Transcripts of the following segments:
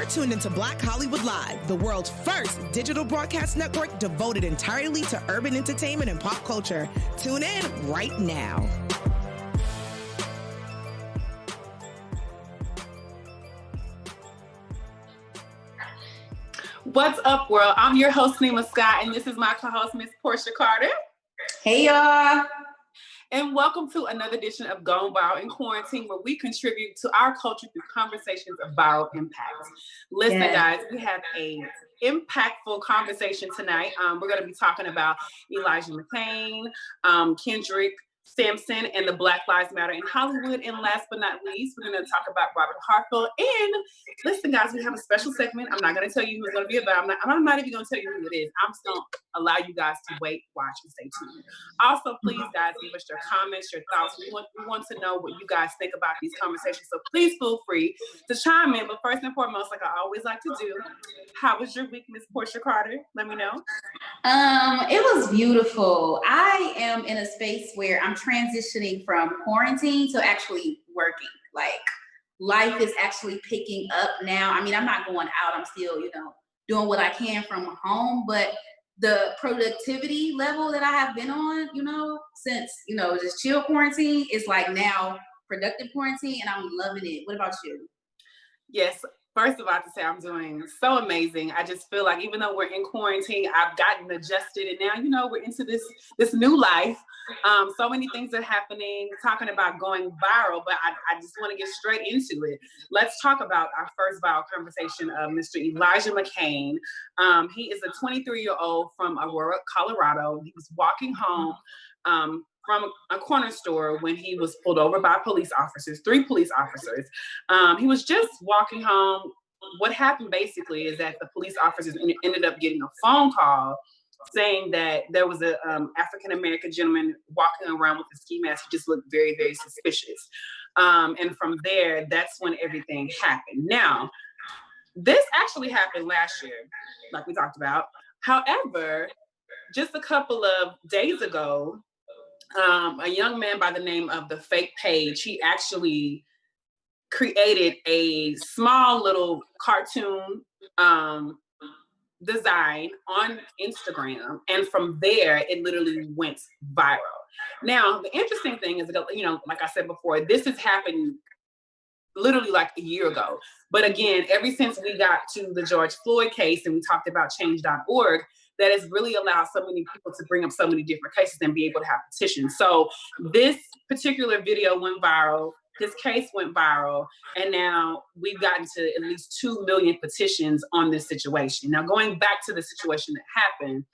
tuned into Black Hollywood Live, the world's first digital broadcast network devoted entirely to urban entertainment and pop culture. Tune in right now. What's up, world? I'm your host, Neema Skye, and this is my co-host, Miss Porchia Carter. Hey, y'all. And welcome to another edition of Gone Viral in Quarantine, where we contribute to our culture through conversations of viral impact. Listen, guys, we have a impactful conversation tonight. We're going to be talking about Elijah McClain, Kendrick Sampson, and the Black Lives Matter in Hollywood. And last but not least, we're going to talk about Robert Hartwell. And listen, guys, we have a special segment. I'm not going to tell you who it's going to be about. I'm not even going to tell you who it is. I'm just going to allow you guys to wait, watch, and stay tuned. Also, please, guys, give us your comments, your thoughts. We want to know what you guys think about these conversations. So please feel free to chime in. But first and foremost, like I always like to do, how was your week, Miss Porchia Carter? Let me know. It was beautiful. I am in a space where I'm transitioning from quarantine to actually working. Like, life is actually picking up now. I mean, I'm not going out. I'm still, doing what I can from home, but the productivity level that I have been on, since, just chill quarantine is like now productive quarantine, and I'm loving it. What about you? Yes. First of all, to say I'm doing so amazing. I just feel like even though we're in quarantine, I've gotten adjusted, and now, we're into this new life. So many things are happening, talking about going viral, but I just want to get straight into it. Let's talk about our first viral conversation of Mr. Elijah McClain. He is a 23-year-old from Aurora, Colorado. He was walking home from a corner store when he was pulled over by police officers, 3 police officers. He was just walking home. What happened basically is that the police officers ended up getting a phone call saying that there was a African-American gentleman walking around with a ski mask. He just looked very, very suspicious. And from there, that's when everything happened. Now, this actually happened last year, like we talked about. However, just a couple of days ago, a young man by the name of The Fake Page, he actually created a small little cartoon design on Instagram. And from there, it literally went viral. Now, the interesting thing is, like I said before, this has happened literally like a year ago. But again, ever since we got to the George Floyd case and we talked about change.org, that has really allowed so many people to bring up so many different cases and be able to have petitions. So this particular video went viral, his case went viral, and now we've gotten to at least 2 million petitions on this situation. Now, going back to the situation that happened,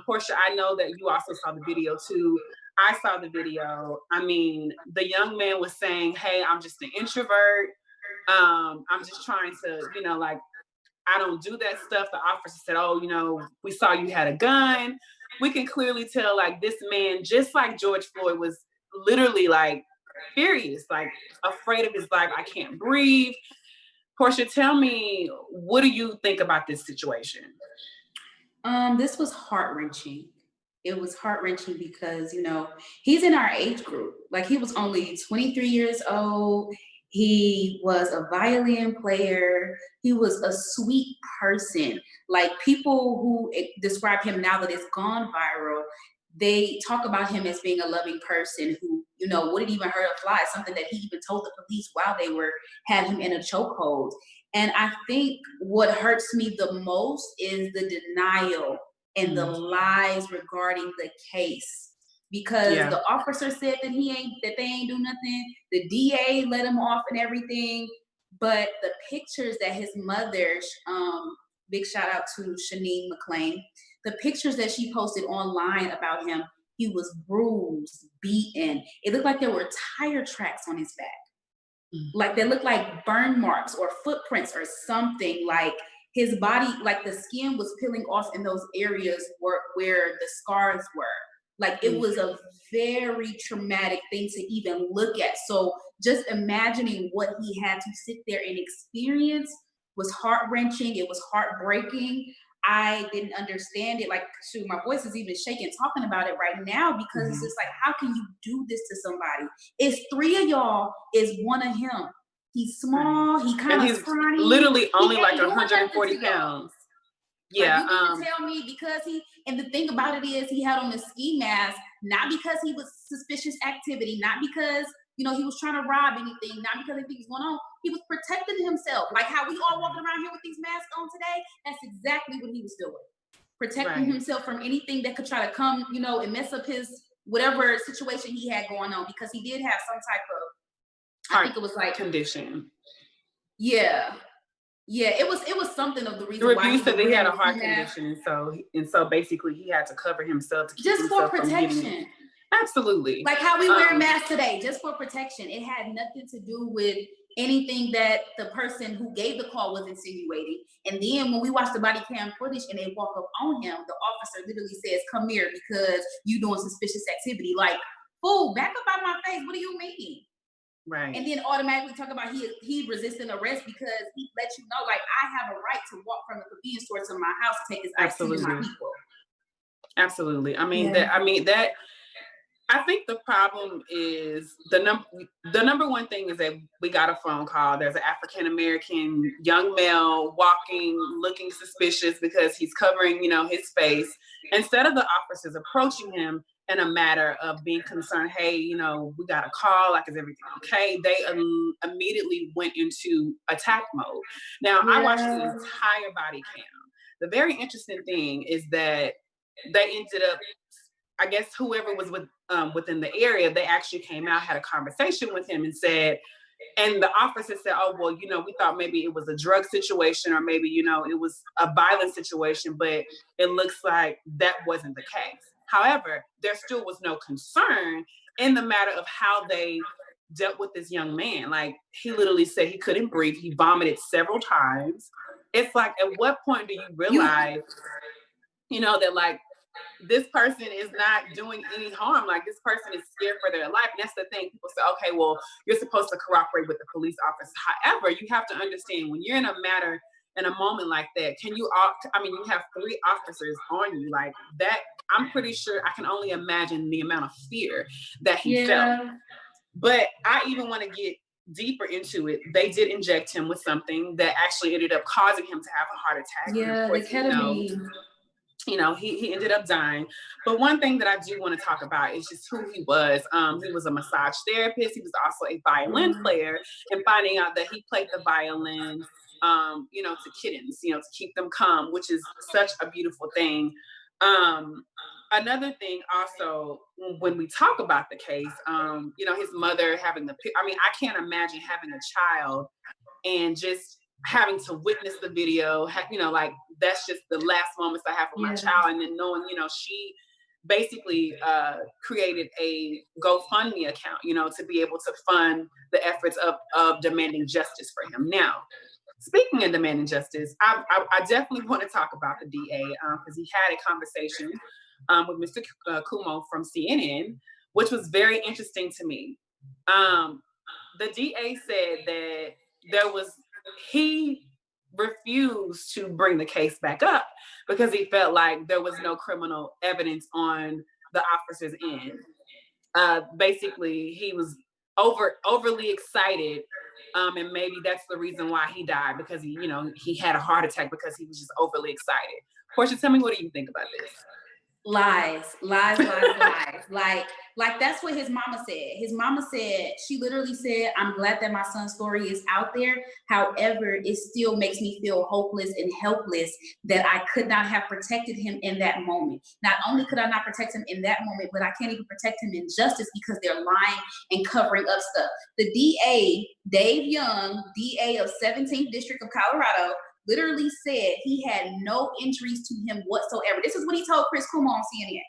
Porchia, I know that you also saw the video too. I saw the video. I mean, the young man was saying, hey, I'm just an introvert. I'm just trying to, I don't do that stuff. The officer said, oh, we saw you had a gun. We can clearly tell, like, this man, just like George Floyd, was literally like furious, like afraid of his life. I can't breathe. Porchia, tell me, what do you think about this situation? This was heart-wrenching. It was heart-wrenching because, he's in our age group. Like, he was only 23 years old. He was a violin player. He was a sweet person. Like, people who describe him now that it's gone viral, they talk about him as being a loving person who, wouldn't even hurt a fly, something that he even told the police while they had him in a chokehold. And I think what hurts me the most is the denial and the lies regarding the case. Because the officer said that they ain't do nothing. The DA let him off and everything. But the pictures that his mother, big shout out to Neema McClain, the pictures that she posted online about him, he was bruised, beaten. It looked like there were tire tracks on his back. Like, they looked like burn marks or footprints or something. Like, his body, like the skin was peeling off in those areas where the scars were. Like, it was a very traumatic thing to even look at. So just imagining what he had to sit there and experience was heart-wrenching. It was heartbreaking. I didn't understand it. Like, shoot, my voice is even shaking talking about it right now because it's just like, how can you do this to somebody? It's 3 of y'all, is 1 of him. He's small. He kind of scrawny. Literally only like 140 pounds. Yeah. Like, you need to tell me because and the thing about it is he had on the ski mask, not because he was suspicious activity, not because, he was trying to rob anything, not because anything was going on. He was protecting himself. Like how we all walking around here with these masks on today, that's exactly what he was doing. Protecting himself from anything that could try to come, and mess up his whatever situation he had going on, because he did have some type of, I think it was like condition. Yeah. Yeah, it was something of the reason why. The review said that he had a heart condition, and so basically he had to cover himself to keep just himself for protection. Absolutely. Like how we wear masks today, just for protection. It had nothing to do with anything that the person who gave the call was insinuating. And then when we watch the body cam footage and they walk up on him, the officer literally says, "Come here because you doing suspicious activity." Like, fool, back up out my face. What do you mean? Right. And then automatically talk about he resisting arrest because he let you know, like, I have a right to walk from the convenience store to my house to take his ice to my people. Absolutely. I mean, I think the problem is the number one thing is that we got a phone call. There's an African-American young male walking, looking suspicious because he's covering, his face. Instead of the officers approaching him in a matter of being concerned, hey, we got a call, like, is everything okay? They immediately went into attack mode. Now, I watched the entire body cam. The very interesting thing is that they ended up, I guess whoever was within the area, they actually came out, had a conversation with him and said, and the officer said, "Oh, well, we thought maybe it was a drug situation or maybe, it was a violent situation, but it looks like that wasn't the case." However, there still was no concern in the matter of how they dealt with this young man. Like, he literally said he couldn't breathe. He vomited several times. It's like, at what point do you realize, that like, this person is not doing any harm. Like, this person is scared for their life. And that's the thing. People say, okay, well, you're supposed to cooperate with the police officer. However, you have to understand when you're in a moment like that, you have 3 officers on you like that. I'm pretty sure I can only imagine the amount of fear that he felt. But I even want to get deeper into it. They did inject him with something that actually ended up causing him to have a heart attack. Yeah, the ketamine. He ended up dying. But one thing that I do want to talk about is just who he was. He was a massage therapist. He was also a violin player, and finding out that he played the violin, to kittens, to keep them calm, which is such a beautiful thing. Another thing also, when we talk about the case, his mother having I can't imagine having a child and just having to witness the video, like, that's just the last moments I have with my child. And then knowing, she basically created a GoFundMe account, to be able to fund the efforts of demanding justice for him. Now, speaking of demanding justice, I definitely want to talk about the DA because he had a conversation with Mr. Cuomo from CNN, which was very interesting to me. The DA said that he refused to bring the case back up because he felt like there was no criminal evidence on the officer's end. Basically, he was overly excited, and maybe that's the reason why he died, because he had a heart attack because he was just overly excited. Portia, tell me, what do you think about this? Lies. Like that's what his mama said. His mama said, she literally said, "I'm glad that my son's story is out there. However, it still makes me feel hopeless and helpless that I could not have protected him in that moment. Not only could I not protect him in that moment, but I can't even protect him in justice because they're lying and covering up stuff." The DA, Dave Young, DA of 17th District of Colorado, literally said he had no injuries to him whatsoever. This is what he told Chris Cuomo on CNN.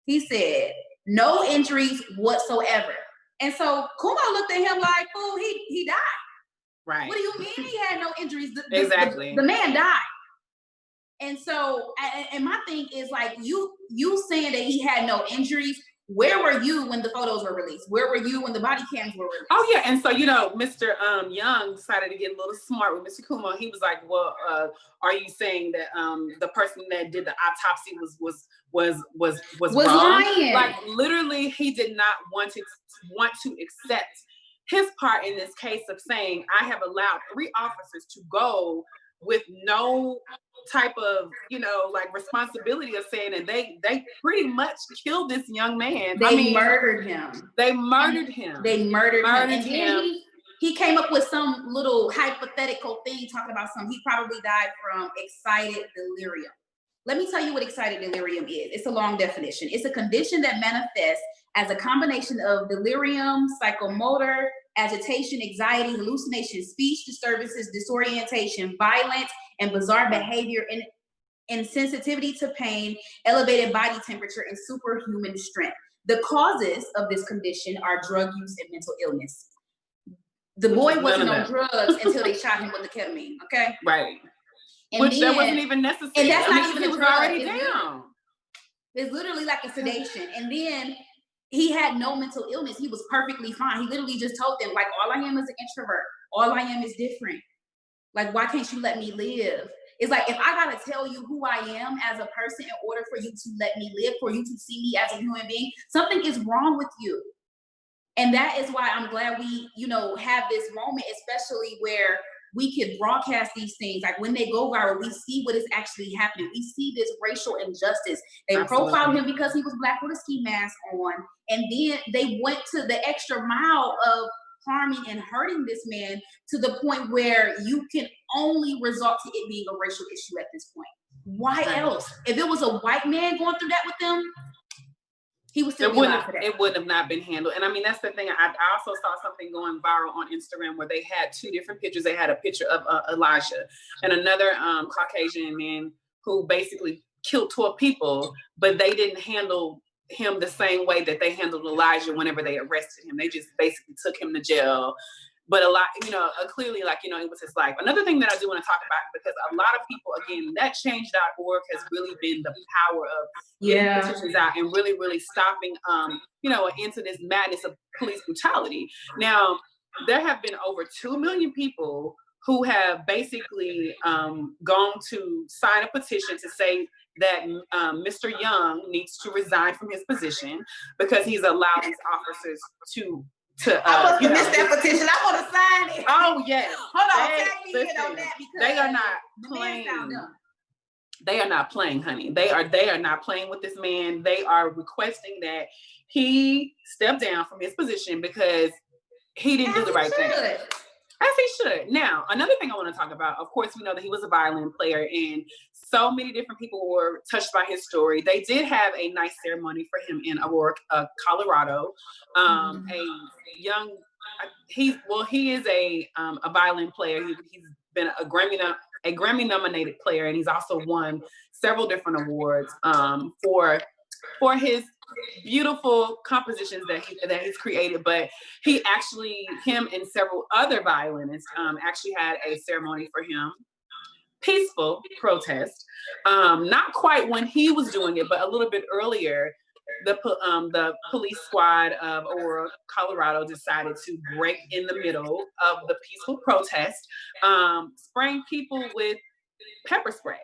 He said, no injuries whatsoever. And so Cuomo looked at him like, "Oh, he died." Right. What do you mean he had no injuries? Exactly. The man died. And so, and my thing is, like, you saying that he had no injuries, where were you when the photos were released? Where were you when the body cams were released? Oh yeah, and so Mr. Young decided to get a little smart with Mr. Cuomo. He was like, "Well, are you saying that the person that did the autopsy was wrong?" Lying. Like, literally, he did not want to accept his part in this case of saying, I have allowed 3 officers to go with no type of, like responsibility of saying that they pretty much killed this young man. They murdered him. They murdered him. They murdered him. And then he came up with some little hypothetical thing talking about he probably died from excited delirium. Let me tell you what excited delirium is. It's a long definition. It's a condition that manifests as a combination of delirium, psychomotor, agitation, anxiety, hallucination, speech disturbances, disorientation, violence, and bizarre behavior, and insensitivity to pain, elevated body temperature, and superhuman strength. The causes of this condition are drug use and mental illness. The boy wasn't on drugs until they shot him with the ketamine, okay? Right. And which that wasn't even necessary. And that's not even a drug. Already down. It's literally like a sedation. And then he had no mental illness. He was perfectly fine. He literally just told them, like, all I am is an introvert. All I am is different. Like, why can't you let me live? It's like, if I gotta tell you who I am as a person in order for you to let me live, for you to see me as a human being, something is wrong with you. And that is why I'm glad we, have this moment, especially where we can broadcast these things. Like when they go viral, we see what is actually happening. We see this racial injustice. They profiled him because he was Black with a ski mask on. And then they went to the extra mile of harming and hurting this man to the point where you can only resort to it being a racial issue at this point. Why else? If it was a white man going through that with them, he was still it would have not been handled. And I mean, that's the thing. I also saw something going viral on Instagram where they had 2 different pictures. They had a picture of Elijah and another Caucasian man who basically killed 12 people, but they didn't handle him the same way that they handled Elijah whenever they arrested him. They just basically took him to jail. But a lot, clearly, like, it was his life. Another thing that I do want to talk about, because a lot of people, again, that change.org has really been the power of getting petitions out and really, really stopping, into this madness of police brutality. Now, there have been over 2 million people who have basically gone to sign a petition to say that Mr. Young needs to resign from his position because he's allowed these officers to I must have missed that petition. I want to sign it. Oh yes. Hold on, tag me in on that because they are not playing. They are not playing, honey. They are not playing with this man. They are requesting that he step down from his position because he didn't do the right thing. As he should. Now, another thing I want to talk about, of course, we know that he was a violin player and so many different people were touched by his story. They did have a nice ceremony for him in Aurora, Colorado. A young, he is a violin player. He's been a Grammy nominated player, and he's also won several different awards for his beautiful compositions that he's created. But him and several other violinists actually had a ceremony for him. Peaceful protest, not quite when he was doing it, but a little bit earlier. The police squad of Aurora, Colorado, decided to break in the middle of the peaceful protest, spraying people with pepper spray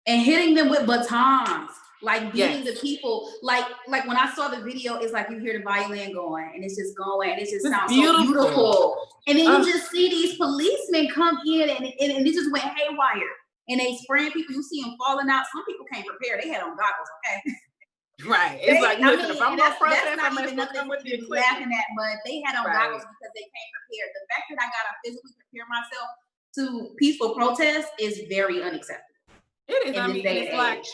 and hitting them with batons. Like beating the people, like when I saw the video, it's like you hear the violin going and it's just going and it just sounds so beautiful. And then you just see these policemen come in and it just went haywire. And they spraying people. You see them falling out. Some people came prepared. They had on goggles, okay? Right. It's if I'm going to protest, I'm going to come with the equipment. Laughing at, but they had on goggles because they came prepared. The fact that I got to physically prepare myself to peaceful protest is very unacceptable. It is.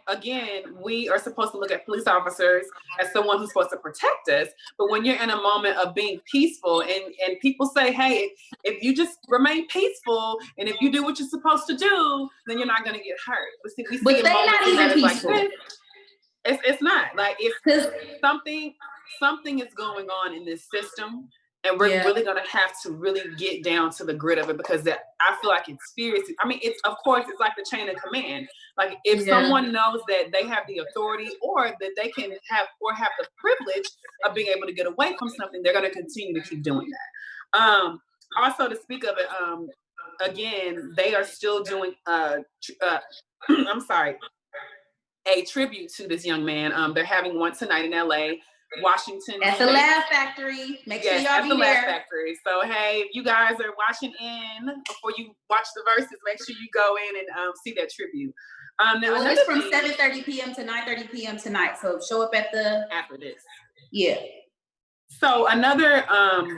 Again, we are supposed to look at police officers as someone who's supposed to protect us. But when you're in a moment of being peaceful and people say, hey, if you just remain peaceful and if you do what you're supposed to do, then you're not going to get hurt. But they're not even peaceful. It's not. Like, it's something is going on in this system. And we're really going to have to really get down to the grit of it because I feel like it's serious. I mean, it's like the chain of command. Like if someone knows that they have the authority or that they can have the privilege of being able to get away from something, they're going to continue to keep doing that. Also, to speak of it, again, they are still doing a tribute to this young man. They're having one tonight in LA. Washington. At the Laugh Factory. Make sure y'all be the there. Laugh Factory. So hey, if you guys are watching in before you watch the verses, make sure you go in and see that tribute. Now it's from 7:30 p.m. to 9:30 p.m. tonight. So show up at after this. Yeah. So another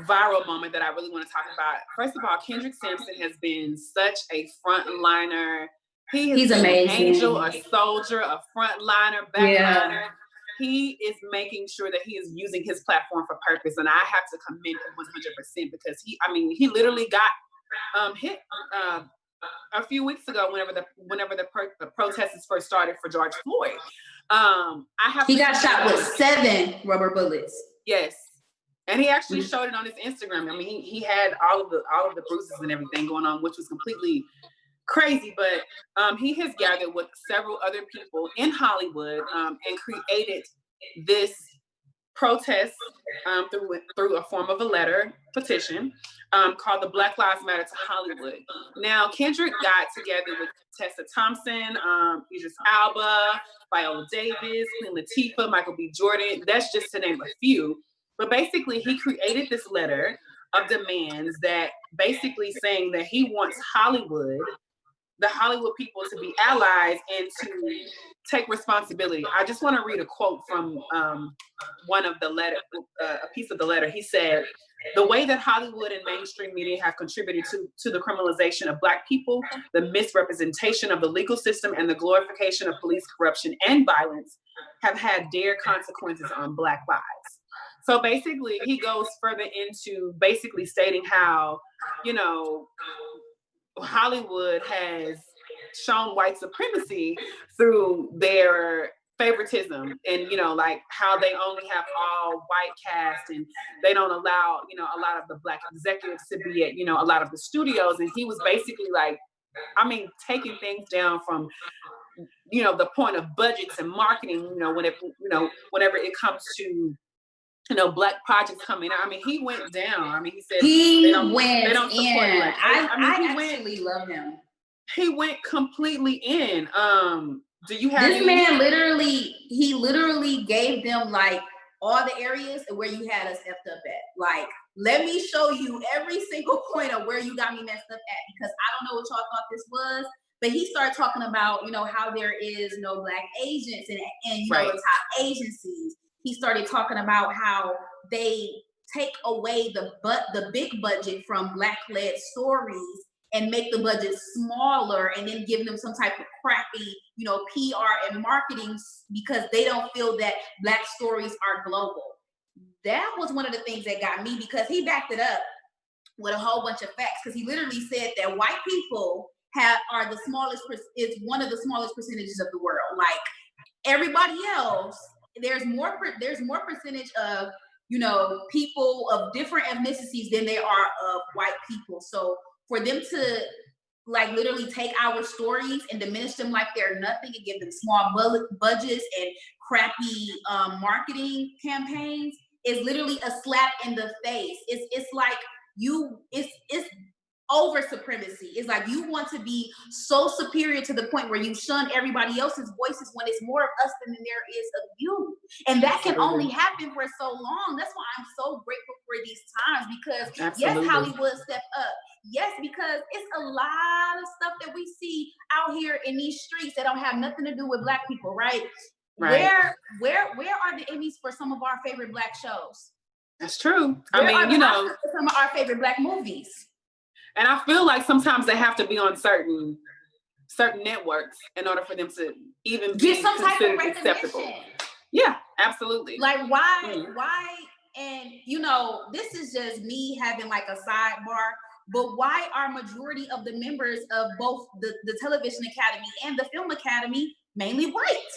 viral moment that I really want to talk about. First of all, Kendrick Sampson has been such a frontliner. He's been amazing. An angel, a soldier, a frontliner, backliner. Yeah. He is making sure that he is using his platform for purpose, and I have to commend him 100% because he literally got hit a few weeks ago whenever the protests first started for George Floyd. He got shot with 7 rubber bullets. Yes. And he actually showed it on his Instagram. I mean, he had all of the bruises and everything going on, which was completely crazy. But he has gathered with several other people in Hollywood and created this protest through a form of a letter petition called the Black Lives Matter to Hollywood. Now, Kendrick got together with Tessa Thompson, Idris Elba, Viola Davis, Queen Latifah, Michael B. Jordan. That's just to name a few. But basically, he created this letter of demands that basically saying that he wants the Hollywood people to be allies and to take responsibility. I just want to read a quote from one of the letter, a piece of the letter. He said, "The way that Hollywood and mainstream media have contributed to the criminalization of Black people, the misrepresentation of the legal system, and the glorification of police corruption and violence have had dire consequences on Black lives." So basically, he goes further into basically stating how, Hollywood has shown white supremacy through their favoritism and, like how they only have all white cast and they don't allow, a lot of the Black executives to be at, a lot of the studios. And he was basically like, taking things down from, the point of budgets and marketing, whenever it comes to, Black projects coming out. He went down. He said they don't support Black. I actually love him. He went completely in. Do you have this man literally gave them like all the areas where you had us effed up at. Like, let me show you every single point of where you got me messed up at, because I don't know what y'all thought this was. But he started talking about, how there is no Black agents and right. top agencies. He started talking about how they take away the big budget from Black-led stories and make the budget smaller and then give them some type of crappy, PR and marketing because they don't feel that Black stories are global. That was one of the things that got me, because he backed it up with a whole bunch of facts, because he literally said that white people are the smallest, is one of the smallest percentages of the world. Like everybody else, there's more percentage of, people of different ethnicities than there are of white people. So for them to like literally take our stories and diminish them like they're nothing and give them small budgets and crappy marketing campaigns is literally a slap in the face. It's like it's over supremacy. It's like you want to be so superior to the point where you shun everybody else's voices when it's more of us than there is of you. And that can only happen for so long. That's why I'm so grateful for these times, because yes, Hollywood stepped up. Yes, because it's a lot of stuff that we see out here in these streets that don't have nothing to do with Black people, right? Where are the Emmys for some of our favorite Black shows? That's true. Some of our favorite Black movies. And I feel like sometimes they have to be on certain networks in order for them to even be some type of acceptable. Yeah, absolutely. Like why? And this is just me having like a sidebar, but why are majority of the members of both the Television Academy and the Film Academy mainly white?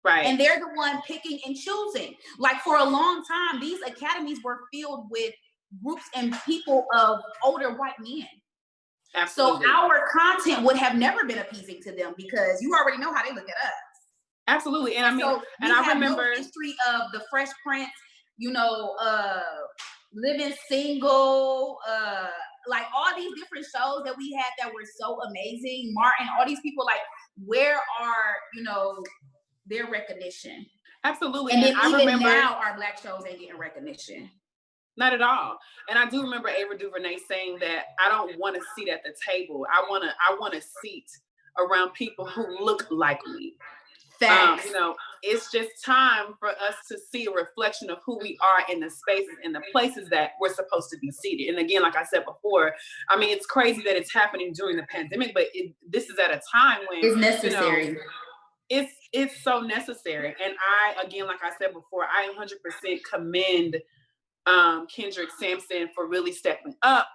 Right. And they're the one picking and choosing. Like for a long time, these academies were filled with groups and people of older white men. Absolutely. So our content would have never been appeasing to them, because you already know how they look at us. Absolutely. And I remember no history of the Fresh Prince, Living Single, like all these different shows that we had that were so amazing. Martin, all these people, like, where are, their recognition? Absolutely. And then I even remember now, our Black shows ain't getting recognition. Not at all. And I do remember Ava DuVernay saying that I don't want a seat at the table. I want a seat around people who look like me. Facts. You know, it's just time for us to see a reflection of who we are in the spaces and the places that we're supposed to be seated. And again, like I said before, I mean, it's crazy that it's happening during the pandemic, but this is at a time when it's necessary. You know, it's so necessary. And again, like I said before, I 100% commend Kendrick Sampson for really stepping up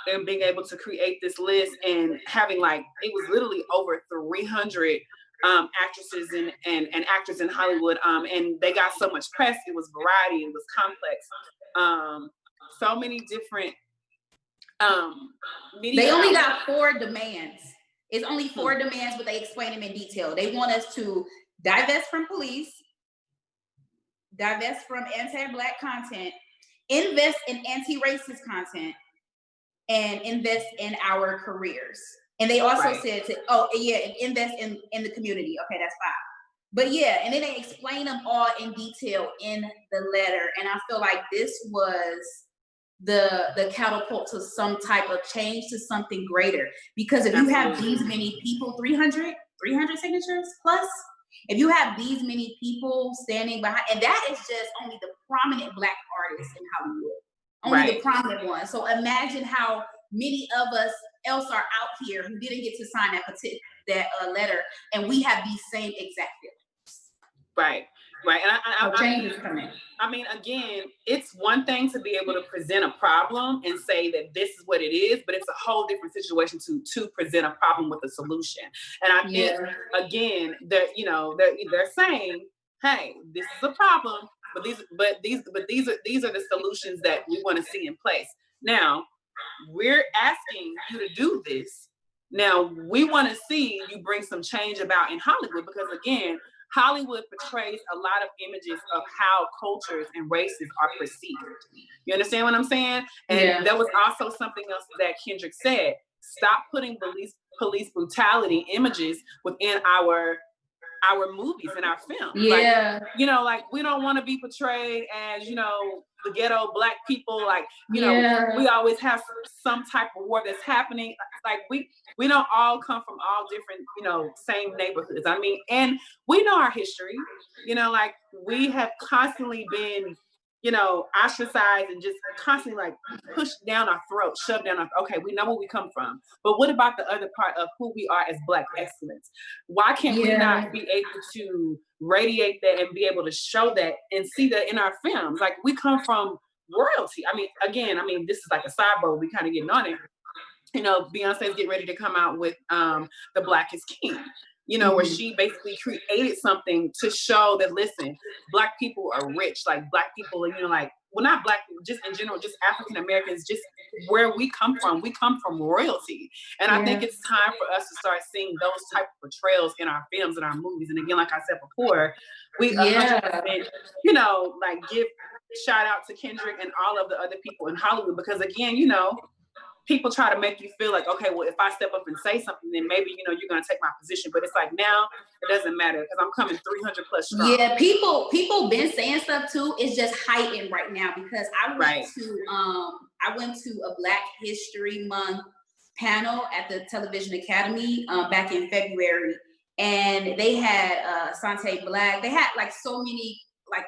and being able to create this list and having it was literally over 300 actresses and actors in Hollywood, and they got so much press. It was variety, it was complex, so many different media. They only got 4 demands. It's only 4 demands, but they explain them in detail. They want us to divest from police, divest from anti-Black content, invest in anti-racist content, and invest in our careers. And they also said and invest in the community. Okay, that's fine. But yeah, and then they explain them all in detail in the letter. And I feel like this was the catapult to some type of change, to something greater. Because if you have these many people, 300 signatures plus, if you have these many people standing behind, and that is just only the prominent Black artists in Hollywood, only the prominent ones. So imagine how many of us else are out here who didn't get to sign that letter, and we have these same exact feelings. Right. And change is coming. I mean, again, it's one thing to be able to present a problem and say that this is what it is, but it's a whole different situation to present a problem with a solution. And I think again that they're saying, hey, this is a problem, but these are the solutions that we want to see in place. Now, we're asking you to do this. Now, we want to see you bring some change about in Hollywood, because again, Hollywood portrays a lot of images of how cultures and races are perceived. You understand what I'm saying? And there was also something else that Kendrick said. Stop putting police brutality images within our movies and our films. Yeah. We don't want to be portrayed as, the ghetto Black people. We always have some type of war that's happening. We don't all come from all different, same neighborhoods. I mean, and we know our history, we have constantly been, ostracized and just constantly pushed down our throat, shoved down our, okay, we know where we come from. But what about the other part of who we are as Black excellence? Why can't we not be able to radiate that and be able to show that and see that in our films? We come from royalty. I mean, this is like a sidebar, we kind of getting on it. Beyonce's getting ready to come out with The Black is King. Where she basically created something to show that, listen, Black people are rich. Black people, not Black people, just in general, just African Americans, just where we come from royalty. And I think it's time for us to start seeing those type of portrayals in our films and our movies. And again, like I said before, we 100%, give shout out to Kendrick and all of the other people in Hollywood, because again, people try to make you feel like, okay, well, if I step up and say something, then maybe, you're going to take my position. But it's now it doesn't matter, because I'm coming 300 plus strong. Yeah, people been saying stuff too. It's just heightened right now, because I went to a Black History Month panel at the Television Academy back in February, and they had Sante Black. They had so many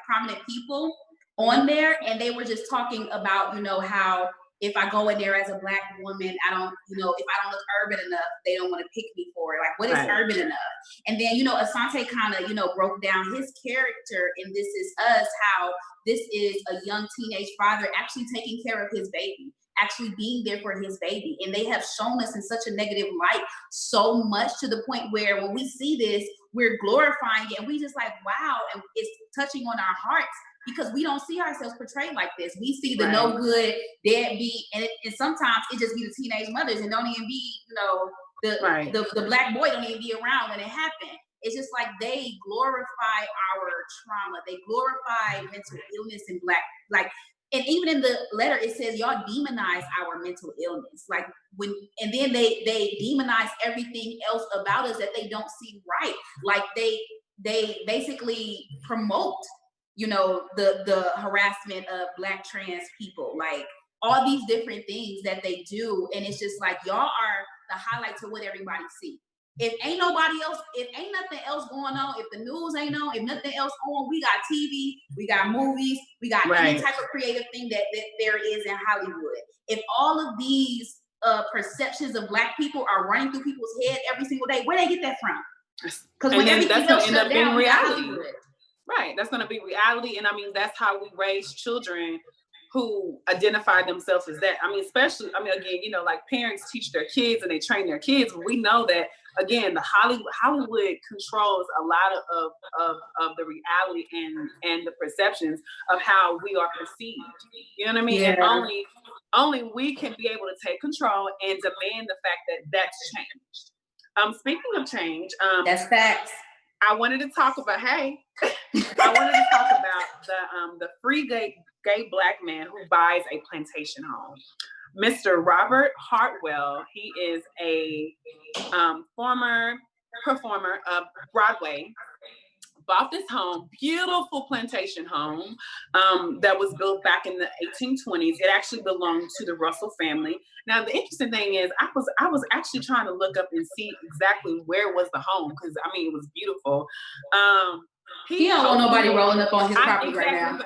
prominent people on there, and they were just talking about how, if I go in there as a Black woman, I don't, if I don't look urban enough, they don't want to pick me for it. What is urban enough? And then, Asante kind of, broke down his character in This Is Us, how this is a young teenage father actually taking care of his baby, actually being there for his baby. And they have shown us in such a negative light so much, to the point where when we see this, we're glorifying it, and we just wow, and it's touching on our hearts, because we don't see ourselves portrayed like this. We see the no good, deadbeat, and sometimes it just be the teenage mothers, and don't even be, the Black boy don't even be around when it happened. It's just they glorify our trauma. They glorify mental illness in Black, and even in the letter, it says y'all demonize our mental illness. And then they demonize everything else about us that they don't see right. they basically promote, you know, the harassment of Black trans people, like all these different things that they do. And it's just like, y'all are the highlight to what everybody see. If ain't nobody else, if ain't nothing else going on, if the news ain't on, if nothing else on, we got TV, we got movies, we got any type of creative thing that there is in Hollywood. If all of these perceptions of Black people are running through people's head every single day, where they get that from? Because when everything else shut down, reality. Right, that's going to be reality. And I mean, that's how we raise children who identify themselves as that. I mean, especially, I mean, again, you know, like parents teach their kids and they train their kids. But we know that, again, the Hollywood controls a lot of the reality and the perceptions of how we are perceived. You know what I mean? Yeah. And only we can be able to take control and demand the fact that that's changed. Speaking of change, that's facts. I wanted to talk about the free gay Black man who buys a plantation home. Mr. Robert Hartwell, he is a former performer of Broadway, bought this home, beautiful plantation home that was built back in the 1820s. It actually belonged to the Russell family. Now, the interesting thing is I was actually trying to look up and see exactly where was the home, because I mean, it was beautiful. He don't want nobody rolling up on his property right now.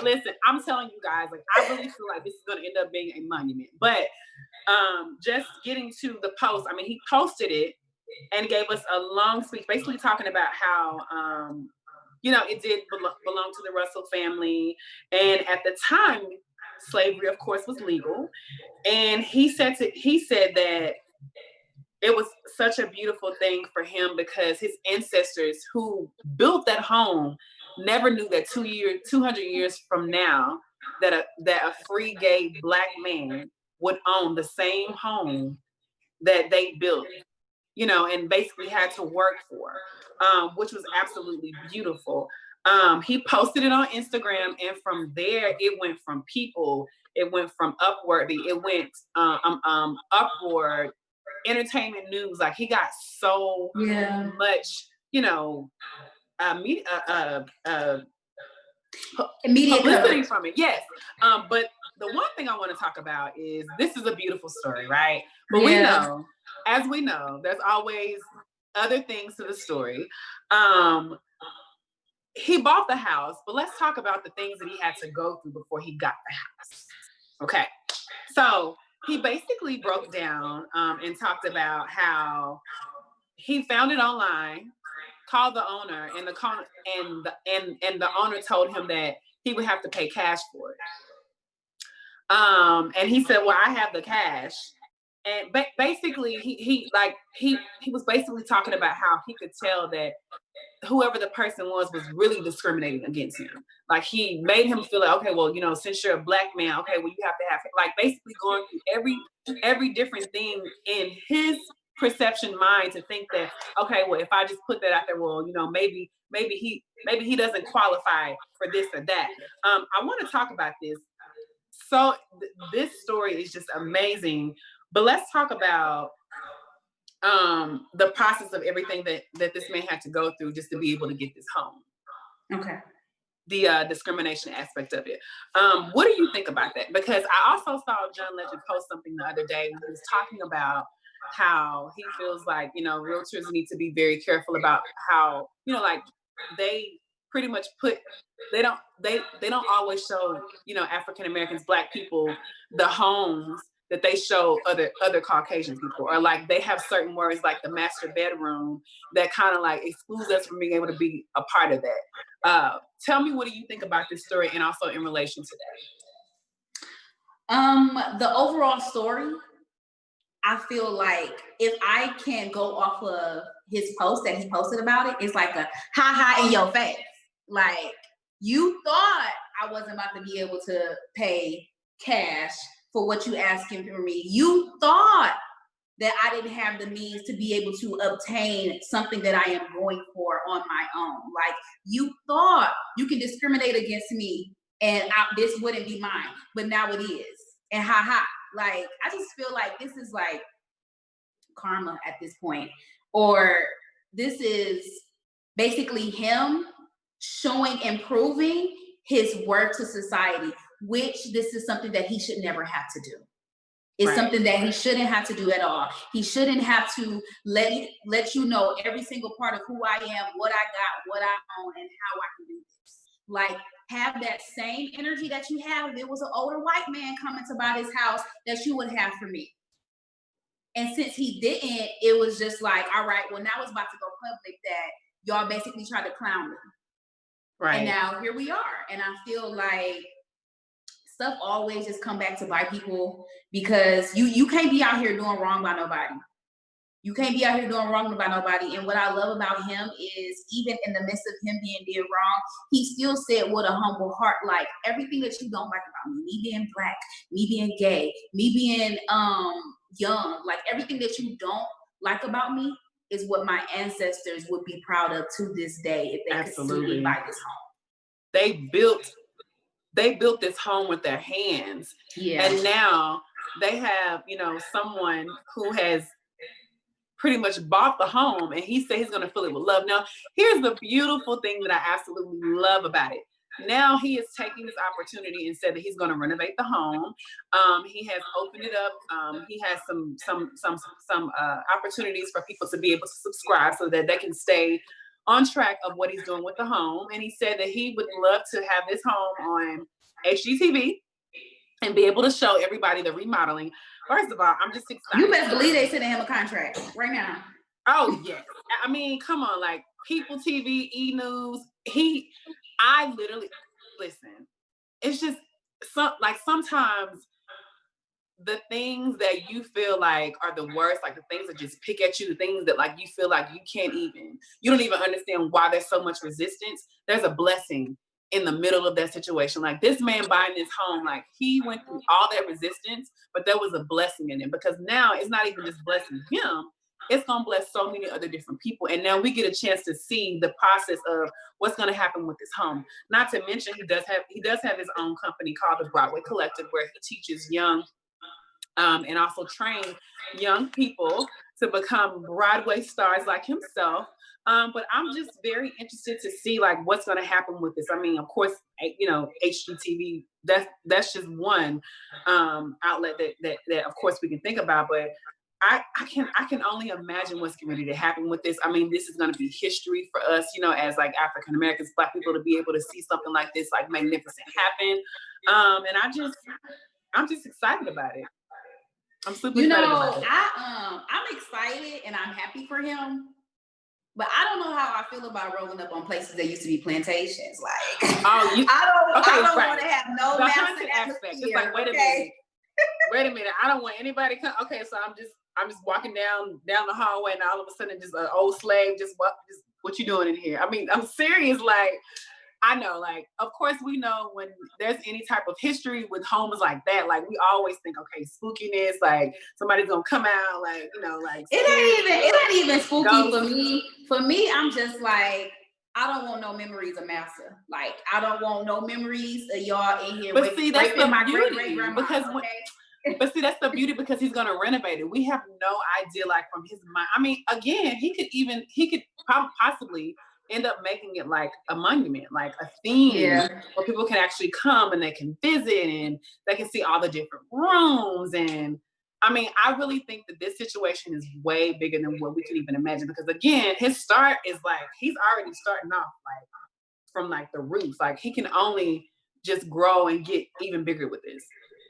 Listen, I'm telling you guys, like, I really feel like this is going to end up being a monument. But just getting to the post, I mean, he posted it and gave us a long speech, basically talking about how, you know, it did belong to the Russell family. And at the time, slavery, of course, was legal. And he said that it was such a beautiful thing for him because his ancestors who built that home never knew that 200 years from now, that a free gay Black man would own the same home that they built, you know, and basically had to work for, which was absolutely beautiful. He posted it on Instagram, and from there, it went from people, it went from Upworthy, it went Upward, entertainment news. Like, he got so much, you know, media publicity from it. Yes. But the one thing I want to talk about is, this is a beautiful story, right? But we know, there's always other things to the story. He bought the house, but let's talk about the things that he had to go through before he got the house. Okay. So he basically broke down and talked about how he found it online, called the owner, and the owner told him that he would have to pay cash for it. And he said, "Well, I have the cash." And basically, he was basically talking about how he could tell that whoever the person was really discriminating against him. Like, he made him feel like, okay, well, you know, since you're a Black man, okay, well, you have to have, like, basically going through every different thing in his perception mind to think that, okay, well, if I just put that out there, well, you know, maybe he doesn't qualify for this or that. I want to talk about this. So this story is just amazing, but let's talk about the process of everything that this man had to go through just to be able to get this home. Okay. The discrimination aspect of it. What do you think about that? Because I also saw John Legend post something the other day when he was talking about how he feels like, you know, realtors need to be very careful about how, you know, like, they pretty much they don't always show, you know, African Americans, Black people, the homes that they show other Caucasian people, or like they have certain words like the master bedroom that kind of like excludes us from being able to be a part of that. Tell me, what do you think about this story, and also in relation to that? The overall story, I feel like if I can go off of his post that he posted about it, it's like a ha in your face. Like, you thought I wasn't about to be able to pay cash for what you asking for me. You thought that I didn't have the means to be able to obtain something that I am going for on my own. Like, you thought you can discriminate against me and this wouldn't be mine, but now it is. And like, I just feel like this is like karma at this point, or this is basically him showing and proving his worth to society, which this is something that he should never have to do. It's something that he shouldn't have to do at all. He shouldn't have to let you know every single part of who I am, what I got, what I own, and how I can do this. Like, have that same energy that you have if it was an older white man coming to buy this house that you would have for me. And since he didn't, it was just like, all right, well, now it's about to go public that y'all basically tried to clown me. Right. And now here we are. And I feel like stuff always just come back to bite people, because you can't be out here doing wrong by nobody. You can't be out here doing wrong by nobody. And what I love about him is, even in the midst of him being did wrong, he still said with a humble heart, like, everything that you don't like about me being Black, me being gay, me being young, like everything that you don't like about me is what my ancestors would be proud of to this day if they could see me buy this home. They built this home with their hands. Yeah. And now they have, someone who has pretty much bought the home, and he said he's going to fill it with love. Now, here's the beautiful thing that I absolutely love about it. Now he is taking this opportunity and said that he's going to renovate the home. He has opened it up. He has some opportunities for people to be able to subscribe so that they can stay on track of what he's doing with the home. And he said that he would love to have this home on HGTV and be able to show everybody the remodeling. First of all, I'm just excited. You best believe they sending him a contract right now. Oh, yes. I mean, come on, like People TV, E! News. I literally, listen, it's just sometimes the things that you feel like are the worst, like the things that just pick at you, the things that like you feel like you don't even understand why there's so much resistance. There's a blessing in the middle of that situation. Like this man buying this home, like he went through all that resistance, but there was a blessing in it, because now it's not even just blessing him, it's going to bless so many other different people. And now we get a chance to see the process of what's going to happen with this home. Not to mention he does have his own company called the Broadway Collective, where he teaches young and also train young people to become Broadway stars like himself. But I'm just very interested to see like what's going to happen with this. I mean, of course, HGTV, that's just one outlet that of course we can think about, but I can only imagine what's going to happen with this. I mean, this is going to be history for us, as like African Americans, Black people, to be able to see something like this, like magnificent happen. And I'm just excited about it. I'm super excited about it. I'm excited and I'm happy for him, but I don't know how I feel about rolling up on places that used to be plantations. Like, I don't want to have no massive aspect. It's like, wait a minute. I don't want anybody to come. Okay, so I'm just walking down the hallway, and all of a sudden, just an old slave just what you doing in here? I mean, I'm serious. Like, I know, like, of course, we know when there's any type of history with homes like that, like, we always think, okay, spookiness, like, somebody's gonna come out, like, like. It ain't even spooky for me. For me, I'm just like, I don't want no memories of Massa. Like, I don't want no memories of y'all in here. But see, that's the beauty. But see, that's the beauty, because he's gonna renovate it. We have no idea, like, from his mind. I mean, again, he could possibly end up making it like a monument, like a theme, where people can actually come and they can visit and they can see all the different rooms. And I mean, I really think that this situation is way bigger than what we can even imagine, because again, his start is like, he's already starting off like from like the roots. Like he can only just grow and get even bigger with this.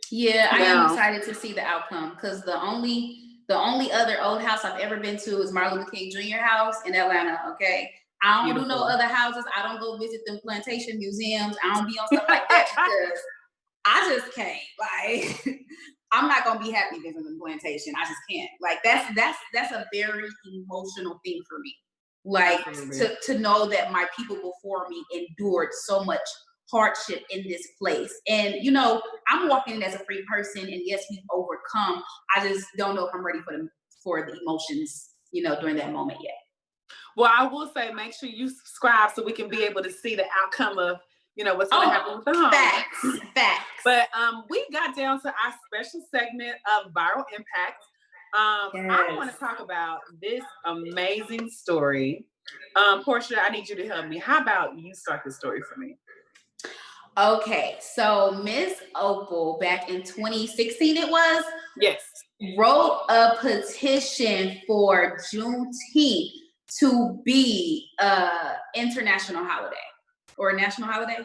Yeah, I am excited to see the outcome, because the only other old house I've ever been to is Martin Luther King Jr. house in Atlanta. Okay. I don't do no other houses. I don't go visit them plantation museums. I don't be on stuff like that, because I just can't. Like, I'm not gonna be happy visiting the plantation. I just can't. Like, that's a very emotional thing for me. Like, to know that my people before me endured so much hardship in this place. And I'm walking in as a free person, and yes, we've overcome. I just don't know if I'm ready for the emotions, during that moment yet. Well, I will say, make sure you subscribe so we can be able to see the outcome of, what's going to happen with the home. Facts. But we got down to our special segment of Viral Impact. I want to talk about this amazing story Porchia, I need you to help me. How about you start the story for me? Okay, so Miss Opal back in 2016 it was? Yes. Wrote a petition for Juneteenth to be a international holiday or a national holiday.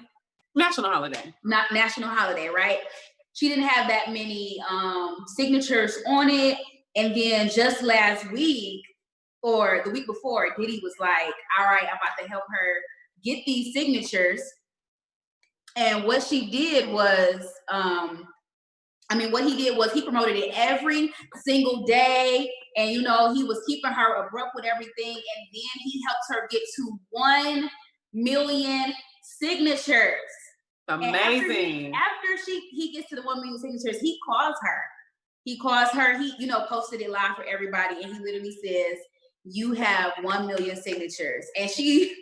National holiday. Not national holiday, right? She didn't have that many signatures on it. And then just last week or the week before, Diddy was like, all right, I'm about to help her get these signatures. And what she did was, what he did was he promoted it every single day. And, you know, he was keeping her abrupt with everything. And then he helped her get to 1 million signatures. Amazing. After he gets to the 1 million signatures, he calls her. He posted it live for everybody. And he literally says, you have 1 million signatures. And she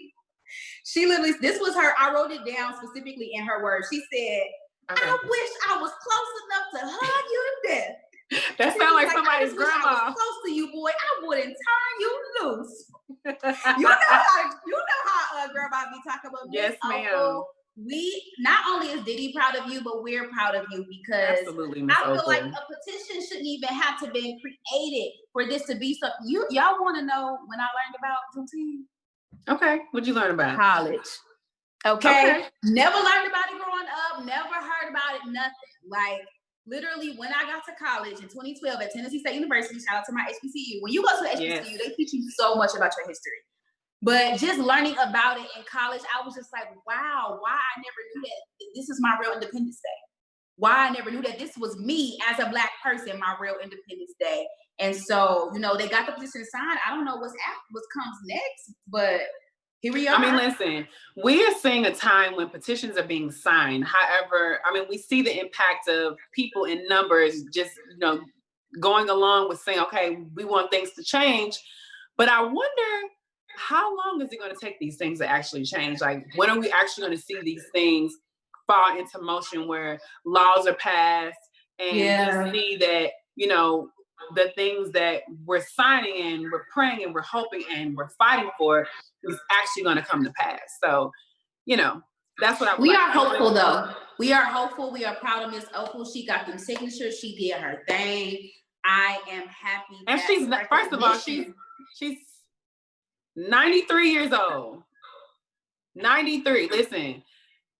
literally, this was her, I wrote it down specifically in her words. She said, okay. I wish I was close enough to hug you to death. That sounds like somebody's grandma. I was close to you, boy. I wouldn't turn you loose. you know how grandmas be talking about. Yes, ma'am. We not only is Diddy proud of you, but we're proud of you because absolutely, I feel like a petition shouldn't even have to be created for this to be something. Y'all want to know when I learned about Juneteenth? Okay, what'd you learn about? College. Okay. Never learned about it growing up. Never heard about it. Nothing. Like literally, when I got to college in 2012 at Tennessee State University, shout out to my HBCU. When you go to the HBCU, they teach you so much about your history. But just learning about it in college, I was just like, wow, why I never knew that this is my real Independence Day. Why I never knew that this was me as a Black person, my real Independence Day. And so, you know, they got the petition signed. I don't know what comes next, but here we are. I mean, listen, we are seeing a time when petitions are being signed. However, I mean, we see the impact of people in numbers just, you know, going along with saying, okay, we want things to change. But I wonder, how long is it going to take these things to actually change? Like, when are we actually going to see these things fall into motion where laws are passed and we see that, you know, the things that we're signing and we're praying and we're hoping and we're fighting for is actually going to come to pass. So, you know, that's what we are hopeful though. We are hopeful. We are proud of Miss Opal. She got them signatures. She did her thing. I am happy. And she's, first of all, she's 93 years old. 93. Listen.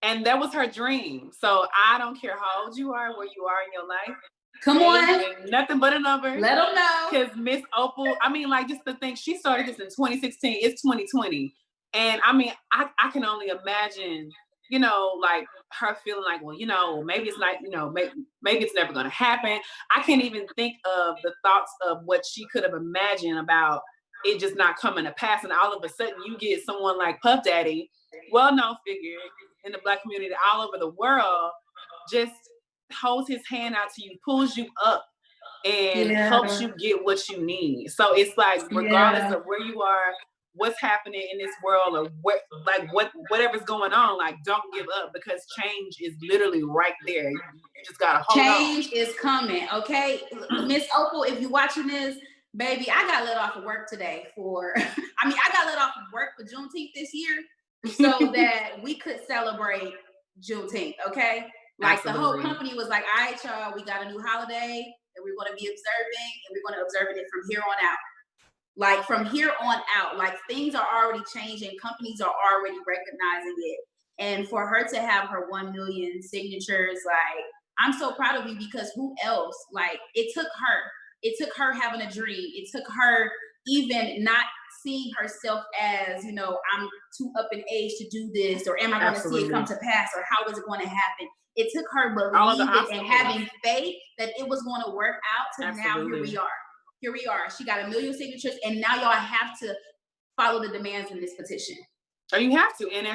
And that was her dream. So I don't care how old you are, where you are in your life. Come on. Nothing but a number. Let them know. Because Miss Opal, I mean, like, just the thing, she started this in 2016. It's 2020. And I mean, I can only imagine, you know, like her feeling like, well, you know, maybe it's not, you know, maybe it's never going to happen. I can't even think of the thoughts of what she could have imagined about it just not coming to pass. And all of a sudden you get someone like Puff Daddy, well-known figure in the Black community all over the world, just holds his hand out to you, pulls you up, and helps you get what you need. So it's like, regardless of where you are, what's happening in this world, or whatever's going on, like, don't give up, because change is literally right there. You just gotta hold on. Change is coming, okay? Miss Opal, if you're watching this, baby, I got let off of work today I got let off of work for Juneteenth this year so that we could celebrate Juneteenth, okay? Like, absolutely. The whole company was like, all right, y'all, we got a new holiday that we're going to be observing, and we're going to observe it from here on out. Like, from here on out, like, things are already changing. Companies are already recognizing it. And for her to have her 1 million signatures, like, I'm so proud of you, because who else? Like, it took her having a dream. It took her even not seeing herself as, you know, I'm too up in age to do this, or am I going to see it come to pass, or how is it going to happen? It took her believing and having faith that it was going to work out to now here we are. Here we are. She got 1 million signatures, and now y'all have to follow the demands in this petition. Oh, you have to. And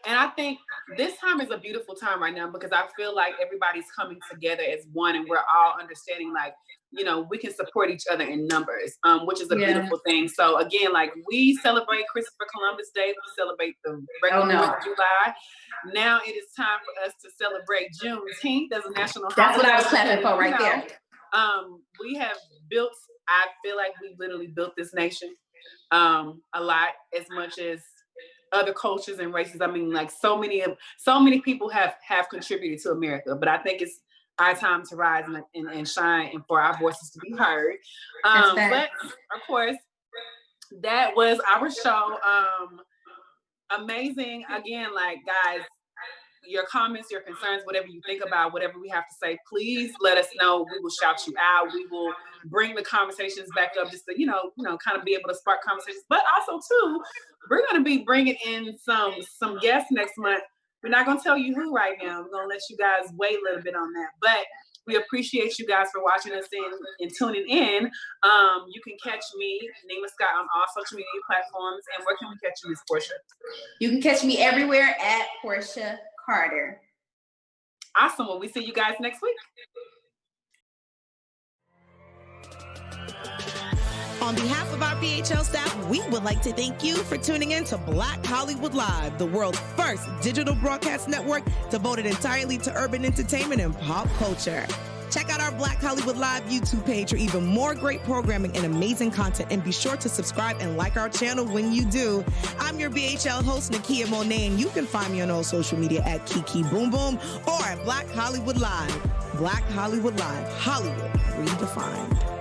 I think this time is a beautiful time right now, because I feel like everybody's coming together as one, and we're all understanding, like, you know, we can support each other in numbers, which is a beautiful thing. So again, like, we celebrate Christopher Columbus Day. We celebrate the regular 4th of July. Now it is time for us to celebrate Juneteenth as a national holiday. That's what I was clapping for right there. We have built, I feel like we literally built this nation. a lot as much as other cultures and races. I mean, like so many people have contributed to America, but I think it's our time to rise and shine and for our voices to be heard. But of course, that was our show. Amazing. Again, like guys, your comments, your concerns, whatever you think about, whatever we have to say, please let us know. We will shout you out. We will bring the conversations back up just to, kind of be able to spark conversations. But also too, we're going to be bringing in some guests next month. We're not going to tell you who right now. We're going to let you guys wait a little bit on that. But we appreciate you guys for watching us and tuning in. You can catch me, Neema Skye, on all social media platforms. And where can we catch you, Miss Porchia? You can catch me everywhere at Porchia Carter. Awesome. Well, we see you guys next week. On behalf of our BHL staff, we would like to thank you for tuning in to Black Hollywood Live, the world's first digital broadcast network devoted entirely to urban entertainment and pop culture. Check out our Black Hollywood Live YouTube page for even more great programming and amazing content, and be sure to subscribe and like our channel when you do. I'm your BHL host, Nakia Monet, and you can find me on all social media at Kiki Boom Boom or at Black Hollywood Live. Black Hollywood Live, Hollywood redefined.